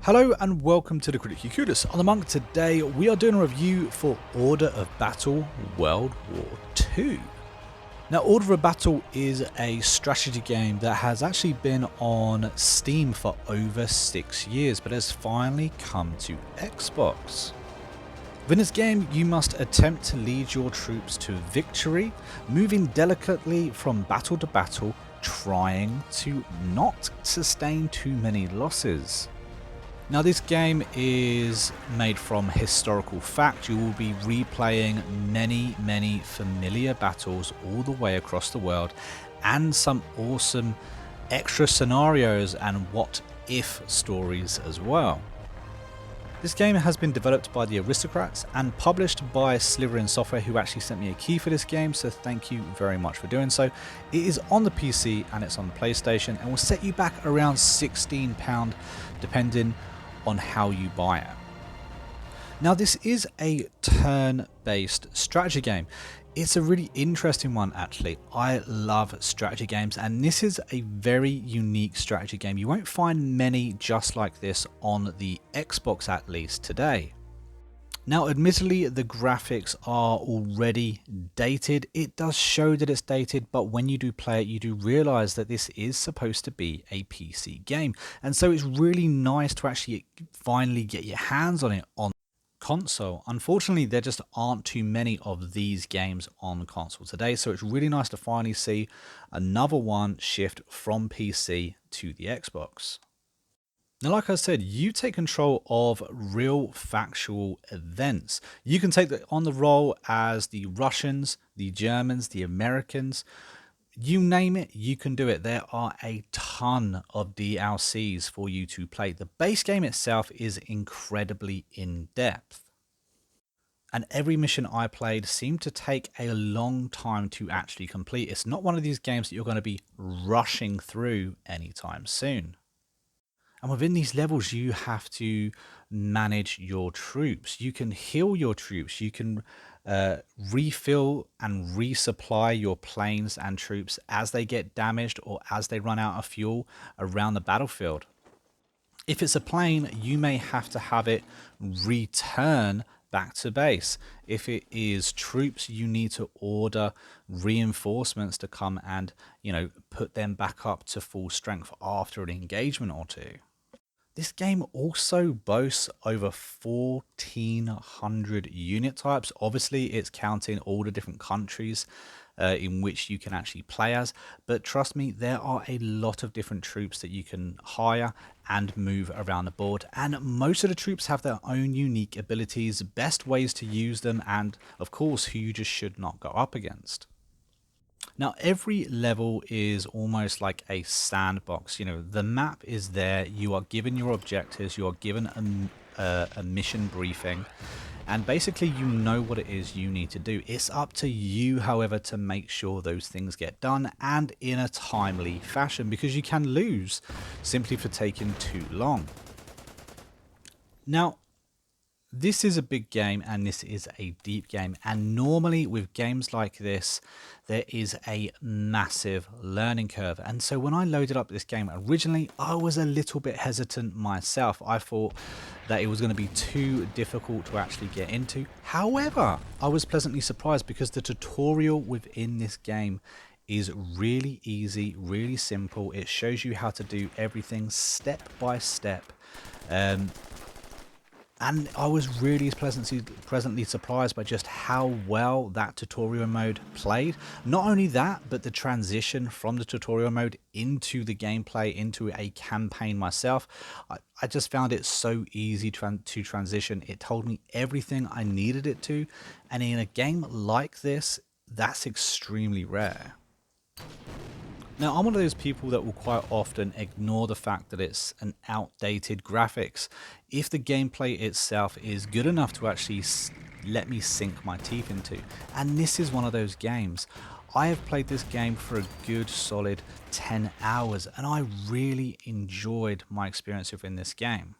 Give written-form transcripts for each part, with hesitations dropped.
Hello and welcome to the Critically Clueless. On TheMonk, today we are doing a review for Order of Battle World War II. Now, Order of Battle is a strategy game that has actually been on Steam for over 6 years, but has finally come to Xbox. Within this game, you must attempt to lead your troops to victory, moving delicately from battle to battle, trying to not sustain too many losses. Now, this game is made from historical fact. You will be replaying many familiar battles all the way across the world, and some awesome extra scenarios and what if stories as well. This game has been developed by the Aristocrats and published by Slytherin Software, who actually sent me a key for this game, so thank you very much for doing so. It is on the PC and it's on the PlayStation, and will set you back around £16 depending on how you buy it. Now, this is a turn-based strategy game. It's a really interesting one, actually. I love strategy games, and this is a very unique strategy game. You won't find many just like this on the Xbox, at least today. Now, admittedly, the graphics are already dated. It does show that it's dated, but when you do play it, you do realize that this is supposed to be a PC game. And so it's really nice to actually finally get your hands on it on console. Unfortunately, there just aren't too many of these games on console today, so it's really nice to finally see another one shift from PC to the Xbox. Now, like I said, you take control of real factual events. You can take on the role as the Russians, the Germans, the Americans. You name it, you can do it. There are a ton of DLCs for you to play. The base game itself is incredibly in-depth. And every mission I played seemed to take a long time to actually complete. It's not one of these games that you're going to be rushing through anytime soon. And within these levels, you have to manage your troops. You can heal your troops. You can refill and resupply your planes and troops as they get damaged or as they run out of fuel around the battlefield. If it's a plane, you may have to have it return back to base. If it is troops, you need to order reinforcements to come and, put them back up to full strength after an engagement or two. This game also boasts over 1,400 unit types. Obviously, it's counting all the different countries in which you can actually play as. But trust me, there are a lot of different troops that you can hire and move around the board. And most of the troops have their own unique abilities, best ways to use them, and of course, who you just should not go up against. Now, every level is almost like a sandbox. The map is there. You are given your objectives. You are given a mission briefing. And basically, you know what it is you need to do. It's up to you, however, to make sure those things get done and in a timely fashion, because you can lose simply for taking too long. Now, this is a big game and this is a deep game, and normally with games like this there is a massive learning curve. And so when I loaded up this game originally, I was a little bit hesitant myself. I thought that it was going to be too difficult to actually get into. However, I was pleasantly surprised because the tutorial within this game is really easy, really simple. It shows you how to do everything step by step. And I was really pleasantly surprised by just how well that tutorial mode played. Not only that, but the transition from the tutorial mode into the gameplay, into a campaign myself. I just found it so easy to transition. It told me everything I needed it to. And in a game like this, that's extremely rare. Now, I'm one of those people that will quite often ignore the fact that it's an outdated graphics if the gameplay itself is good enough to actually let me sink my teeth into. And this is one of those games. I have played this game for a good solid 10 hours and I really enjoyed my experience within this game.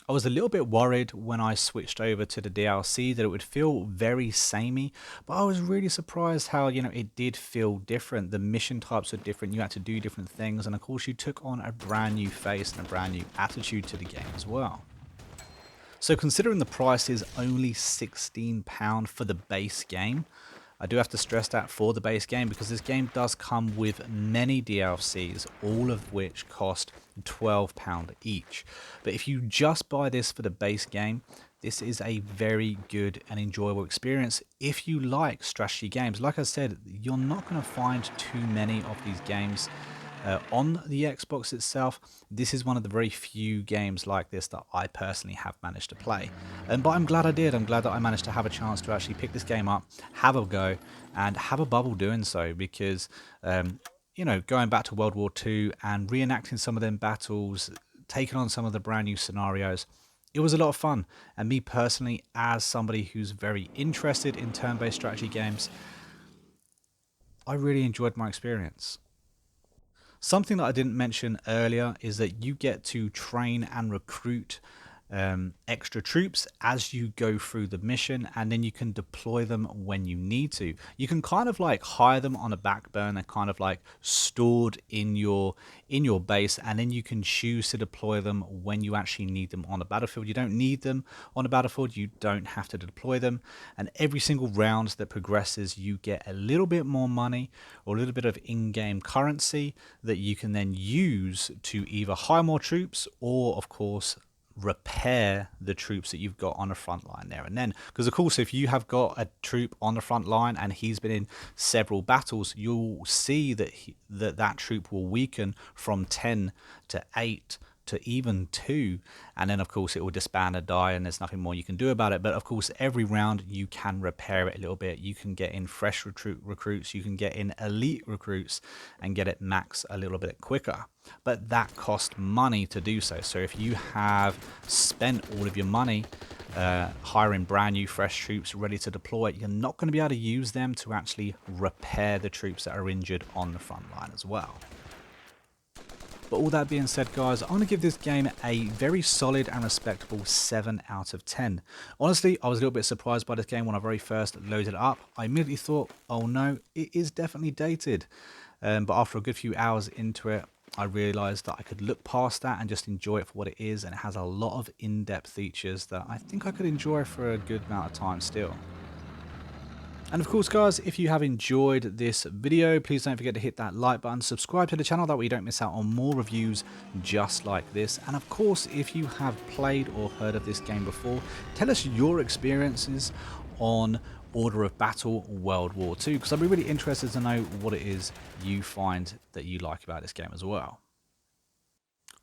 I was a little bit worried when I switched over to the DLC that it would feel very samey, but I was really surprised how, it did feel different. The mission types are different, you had to do different things, and of course you took on a brand new face and a brand new attitude to the game as well. So considering the price is only £16 for the base game, I do have to stress that for the base game, because this game does come with many DLCs, all of which cost £12 each. But if you just buy this for the base game, this is a very good and enjoyable experience if you like strategy games. Like I said, you're not going to find too many of these games on the Xbox itself. This is one of the very few games like this that I personally have managed to play. But I'm glad I did. I'm glad that I managed to have a chance to actually pick this game up, have a go, and have a bubble doing so, because, going back to World War II and reenacting some of them battles, taking on some of the brand new scenarios, it was a lot of fun. And me personally, as somebody who's very interested in turn-based strategy games, I really enjoyed my experience. Something that I didn't mention earlier is that you get to train and recruit extra troops as you go through the mission, and then you can deploy them when you need to. You can kind of like hire them on a back burner, kind of like stored in your base, and then you can choose to deploy them when you actually need them on the battlefield. You don't need them on the battlefield, you don't have to deploy them, and every single round that progresses you get a little bit more money or a little bit of in-game currency that you can then use to either hire more troops or, of course, repair the troops that you've got on the front line there and then. Because of course, if you have got a troop on the front line and he's been in several battles, you'll see that that troop will weaken from 10 to 8 to even 2, and then of course it will disband and die, and there's nothing more you can do about it. But of course, every round you can repair it a little bit. You can get in fresh recruits, you can get in elite recruits and get it max a little bit quicker, but that costs money to do so. So if you have spent all of your money hiring brand new fresh troops ready to deploy, you're not going to be able to use them to actually repair the troops that are injured on the front line as well. But all that being said, guys, I'm going to give this game a very solid and respectable 7 out of 10. Honestly, I was a little bit surprised by this game when I very first loaded it up. I immediately thought, oh no, it is definitely dated. But after a good few hours into it, I realised that I could look past that and just enjoy it for what it is. And it has a lot of in-depth features that I think I could enjoy for a good amount of time still. And of course, guys, if you have enjoyed this video, please don't forget to hit that like button, subscribe to the channel, that way you don't miss out on more reviews just like this. And of course, if you have played or heard of this game before, tell us your experiences on Order of Battle World War II, because I'd be really interested to know what it is you find that you like about this game as well.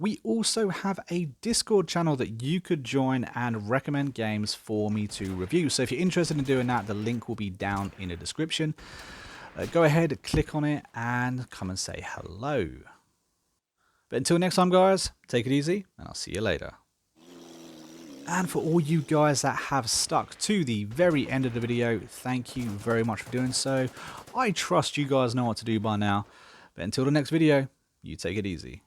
We also have a Discord channel that you could join and recommend games for me to review. So if you're interested in doing that, the link will be down in the description. Go ahead, click on it, and come and say hello. But until next time, guys, take it easy, and I'll see you later. And for all you guys that have stuck to the very end of the video, thank you very much for doing so. I trust you guys know what to do by now. But until the next video, you take it easy.